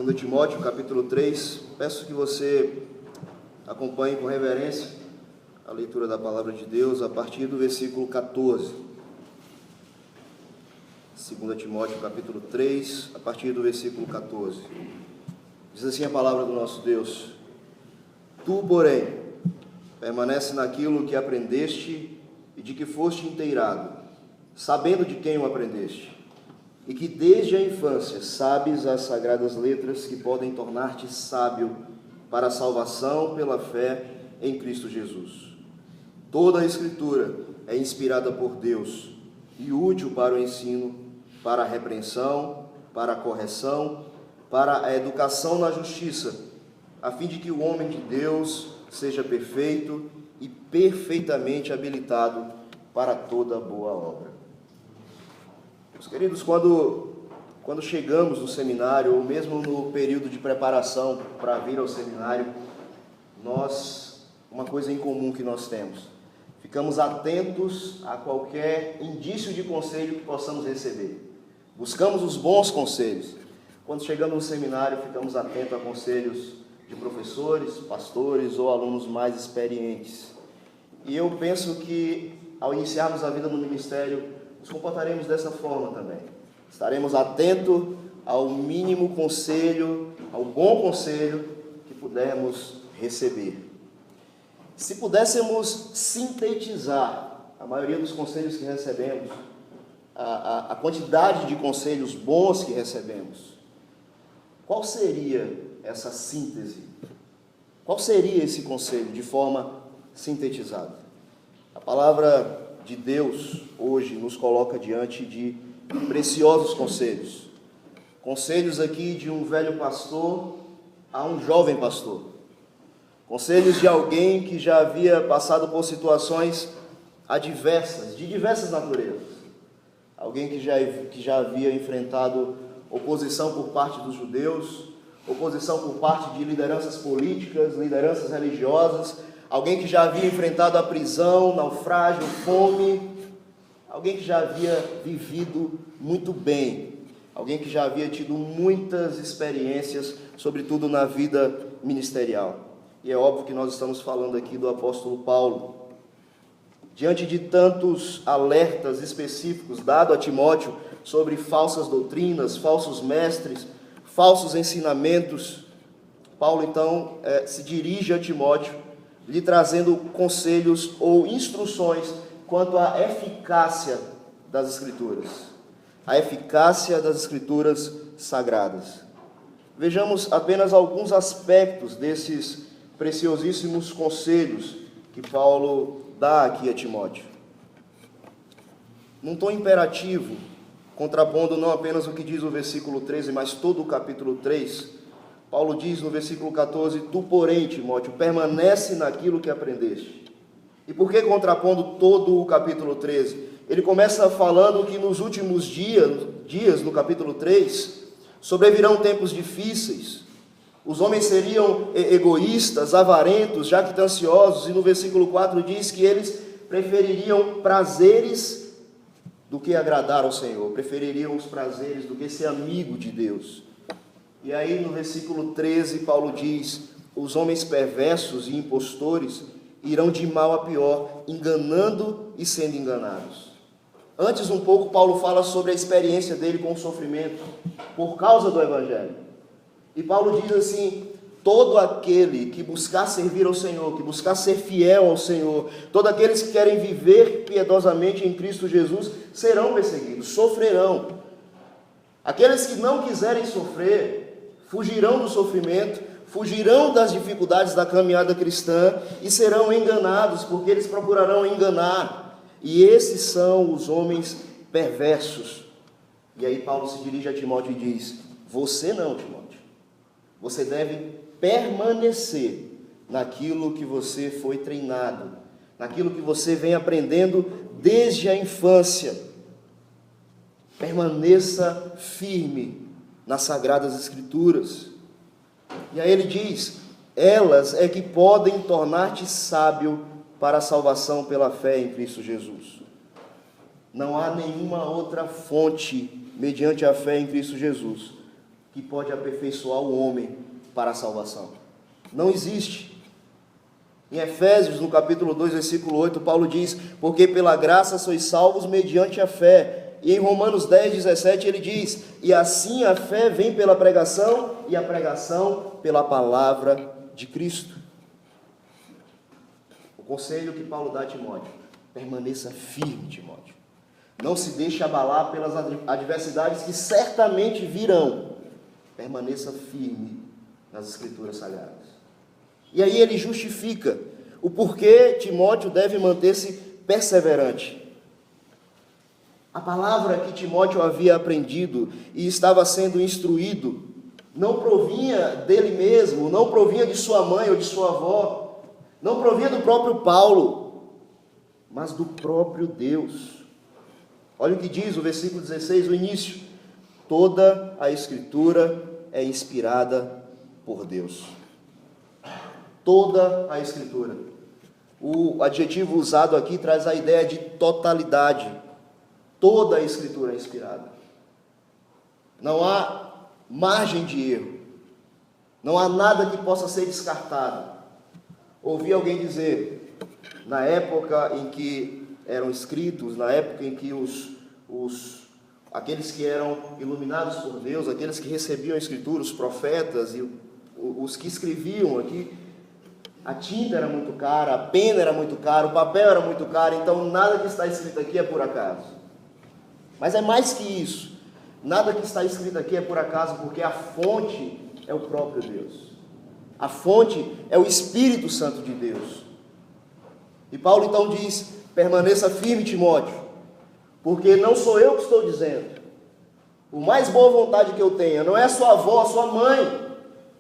2 Timóteo, capítulo 3. Peço que você acompanhe com reverência a leitura da palavra de Deus a partir do versículo 14. 2 Timóteo, capítulo 3, a partir do versículo 14. Diz assim a palavra do nosso Deus: Tu, porém, permanece naquilo que aprendeste e de que foste inteirado, sabendo de quem o aprendeste, e que desde a infância sabes as sagradas letras que podem tornar-te sábio para a salvação pela fé em Cristo Jesus. Toda a Escritura é inspirada por Deus e útil para o ensino, para a repreensão, para a correção, para a educação na justiça, a fim de que o homem de Deus seja perfeito e perfeitamente habilitado para toda boa obra. Meus queridos, quando chegamos no seminário, ou mesmo no período de preparação para vir ao seminário, uma coisa em comum que nós temos: ficamos atentos a qualquer indício de conselho que possamos receber. Buscamos os bons conselhos. Quando chegamos no seminário, ficamos atentos a conselhos de professores, pastores ou alunos mais experientes. E eu penso que, ao iniciarmos a vida no ministério, nos comportaremos dessa forma também. Estaremos atentos ao mínimo conselho, ao bom conselho que pudermos receber. Se pudéssemos sintetizar a maioria dos conselhos que recebemos, a quantidade de conselhos bons que recebemos, qual seria essa síntese? Qual seria esse conselho de forma sintetizada? A palavra de Deus hoje nos coloca diante de preciosos conselhos. Conselhos aqui de um velho pastor a um jovem pastor. Conselhos de alguém que já havia passado por situações de diversas naturezas. Alguém que já havia enfrentado oposição por parte dos judeus, oposição por parte de lideranças políticas, lideranças religiosas, alguém que já havia enfrentado a prisão, naufrágio, fome, alguém que já havia vivido muito bem, alguém que já havia tido muitas experiências, sobretudo na vida ministerial. E é óbvio que nós estamos falando aqui do apóstolo Paulo. Diante de tantos alertas específicos dados a Timóteo sobre falsas doutrinas, falsos mestres, falsos ensinamentos, Paulo então se dirige a Timóteo, lhe trazendo conselhos ou instruções quanto à eficácia das Escrituras, a eficácia das Escrituras sagradas. Vejamos apenas alguns aspectos desses preciosíssimos conselhos que Paulo dá aqui a Timóteo. Num tom imperativo, contrapondo não apenas o que diz o versículo 13, mas todo o capítulo 3, Paulo diz no versículo 14: Tu, porém, Timóteo, permanece naquilo que aprendeste. E por que contrapondo todo o capítulo 13? Ele começa falando que nos últimos dias, no capítulo 3, sobrevirão tempos difíceis. Os homens seriam egoístas, avarentos, jactanciosos, e no versículo 4 diz que eles prefeririam prazeres do que agradar ao Senhor, prefeririam os prazeres do que ser amigo de Deus. E aí no versículo 13 Paulo diz: os homens perversos e impostores irão de mal a pior, enganando e sendo enganados. Antes um pouco Paulo fala sobre a experiência dele com o sofrimento por causa do Evangelho. E Paulo diz assim: todo aquele que buscar servir ao Senhor, que buscar ser fiel ao Senhor, todos aqueles que querem viver piedosamente em Cristo Jesus, serão perseguidos, sofrerão. Aqueles que não quiserem sofrer, fugirão do sofrimento, fugirão das dificuldades da caminhada cristã e serão enganados, porque eles procurarão enganar. E esses são os homens perversos. E aí Paulo se dirige a Timóteo e diz: você não, Timóteo. Você deve permanecer naquilo que você foi treinado, naquilo que você vem aprendendo desde a infância. Permaneça firme nas Sagradas Escrituras. E aí ele diz: elas é que podem tornar-te sábio para a salvação pela fé em Cristo Jesus. Não há nenhuma outra fonte, mediante a fé em Cristo Jesus, que pode aperfeiçoar o homem para a salvação. Não existe. Em Efésios, no capítulo 2, versículo 8, Paulo diz: porque pela graça sois salvos mediante a fé. E em Romanos 10, 17, ele diz: e assim a fé vem pela pregação, e a pregação pela palavra de Cristo. O conselho que Paulo dá a Timóteo: permaneça firme, Timóteo. Não se deixe abalar pelas adversidades que certamente virão. Permaneça firme nas Escrituras Sagradas. E aí ele justifica o porquê Timóteo deve manter-se perseverante. A palavra que Timóteo havia aprendido e estava sendo instruído não provinha dele mesmo, não provinha de sua mãe ou de sua avó, não provinha do próprio Paulo, mas do próprio Deus. Olha o que diz o versículo 16, o início: toda a Escritura é inspirada por Deus. Toda a Escritura. O adjetivo usado aqui traz a ideia de totalidade. Toda a Escritura é inspirada. Não há margem de erro. Não há nada que possa ser descartado. Ouvi alguém dizer, na época em que eram escritos, na época em que aqueles que eram iluminados por Deus, aqueles que recebiam a Escritura, os profetas e os que escreviam aqui, a tinta era muito cara, a pena era muito cara, o papel era muito caro, então nada que está escrito aqui é por acaso. Mas é mais que isso. Nada que está escrito aqui é por acaso, porque a fonte é o próprio Deus. A fonte é o Espírito Santo de Deus. E Paulo então diz: permaneça firme, Timóteo, porque não sou eu que estou dizendo. Por mais boa vontade que eu tenha, não é a sua avó, a sua mãe,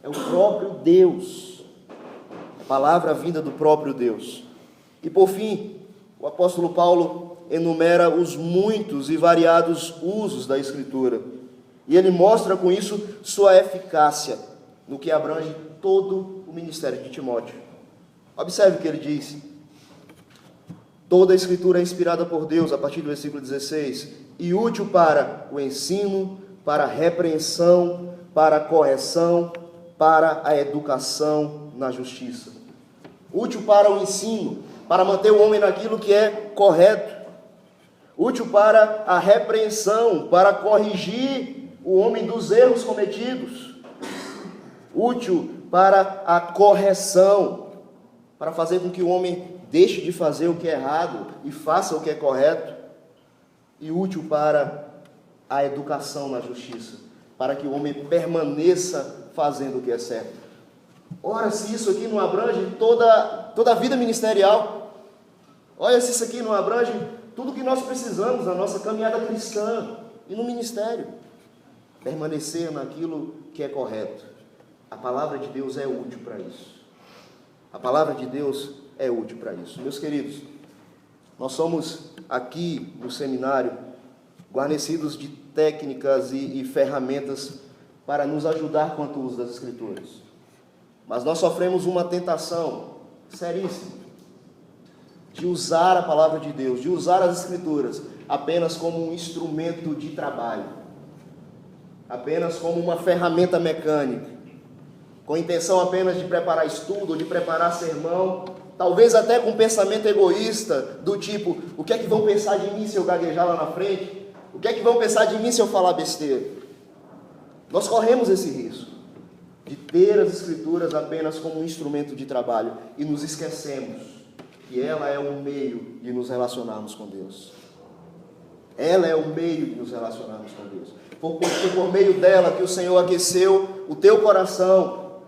é o próprio Deus. A palavra vinda do próprio Deus. E por fim, o apóstolo Paulo enumera os muitos e variados usos da Escritura. E ele mostra com isso sua eficácia, no que abrange todo o ministério de Timóteo. Observe o que ele diz: toda a Escritura é inspirada por Deus, a partir do versículo 16, e útil para o ensino, para a repreensão, para a correção, para a educação na justiça. Útil para o ensino, para manter o homem naquilo que é correto. Útil para a repreensão, para corrigir o homem dos erros cometidos. Útil para a correção, para fazer com que o homem deixe de fazer o que é errado e faça o que é correto. E útil para a educação na justiça, para que o homem permaneça fazendo o que é certo. Ora, se isso aqui não abrange toda a vida ministerial, olha se isso aqui não abrange tudo o que nós precisamos na nossa caminhada cristã e no ministério. Permanecer naquilo que é correto. A palavra de Deus é útil para isso. A palavra de Deus é útil para isso. Meus queridos, nós somos aqui no seminário guarnecidos de técnicas e ferramentas para nos ajudar quanto ao uso das Escrituras. Mas nós sofremos uma tentação seríssima de usar a palavra de Deus, de usar as Escrituras apenas como um instrumento de trabalho, apenas como uma ferramenta mecânica, com a intenção apenas de preparar estudo, de preparar sermão, talvez até com um pensamento egoísta, do tipo: o que é que vão pensar de mim se eu gaguejar lá na frente? O que é que vão pensar de mim se eu falar besteira? Nós corremos esse risco de ter as Escrituras apenas como um instrumento de trabalho e nos esquecemos que ela é um meio de nos relacionarmos com Deus. Ela é o meio de nos relacionarmos com Deus. Foi por meio dela que o Senhor aqueceu o teu coração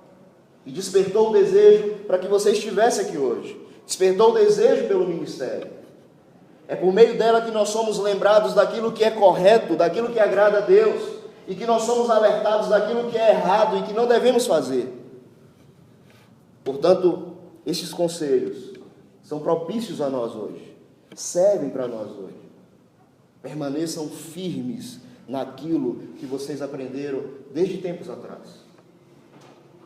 e despertou o desejo para que você estivesse aqui hoje. Despertou o desejo pelo ministério. É por meio dela que nós somos lembrados daquilo que é correto, daquilo que agrada a Deus, e que nós somos alertados daquilo que é errado e que não devemos fazer. Portanto, estes conselhos são propícios a nós hoje, servem para nós hoje. Permaneçam firmes naquilo que vocês aprenderam desde tempos atrás.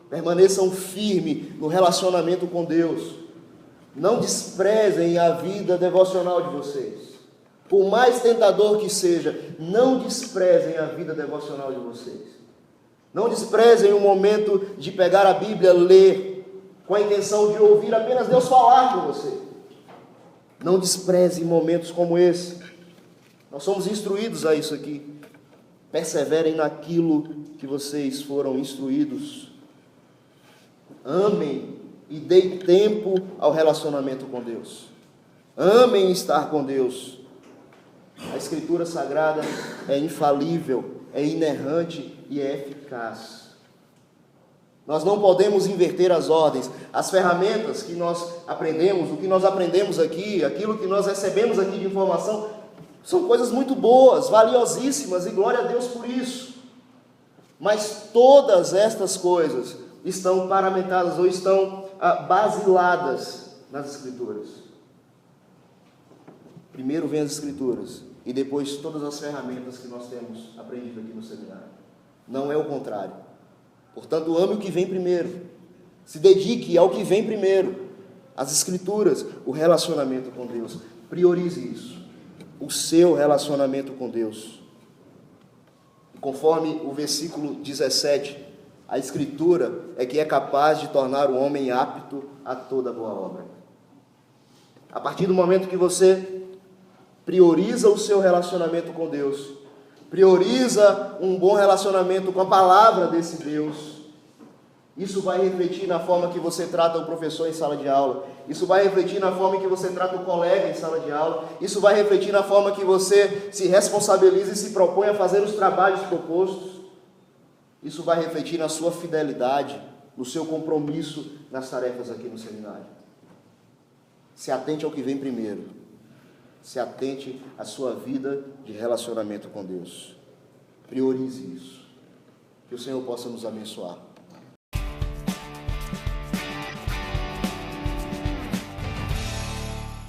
Permaneçam firmes no relacionamento com Deus. Não desprezem a vida devocional de vocês. Por mais tentador que seja, não desprezem a vida devocional de vocês. Não desprezem o momento de pegar a Bíblia, ler, com a intenção de ouvir apenas Deus falar com você. Não desprezem momentos como esse. Nós somos instruídos a isso aqui. Perseverem naquilo que vocês foram instruídos. Amem e deem tempo ao relacionamento com Deus. Amem estar com Deus. A Escritura Sagrada é infalível, é inerrante e é eficaz. Nós não podemos inverter as ordens. As ferramentas que nós aprendemos, o que nós aprendemos aqui, aquilo que nós recebemos aqui de informação, são coisas muito boas, valiosíssimas, e glória a Deus por isso. Mas todas estas coisas estão paramentadas ou estão basiladas nas Escrituras. Primeiro vem as Escrituras e depois todas as ferramentas que nós temos aprendido aqui no seminário. Não é o contrário. Portanto, ame o que vem primeiro. Se dedique ao que vem primeiro. As Escrituras, o relacionamento com Deus. Priorize isso. O seu relacionamento com Deus. Conforme o versículo 17, a Escritura é que é capaz de tornar o homem apto a toda boa obra. A partir do momento que você prioriza o seu relacionamento com Deus, prioriza um bom relacionamento com a palavra desse Deus, isso vai refletir na forma que você trata o professor em sala de aula, isso vai refletir na forma que você trata o colega em sala de aula, isso vai refletir na forma que você se responsabiliza e se propõe a fazer os trabalhos propostos, isso vai refletir na sua fidelidade, no seu compromisso nas tarefas aqui no seminário. Se atente ao que vem primeiro. Se atente à sua vida de relacionamento com Deus. Priorize isso. Que o Senhor possa nos abençoar.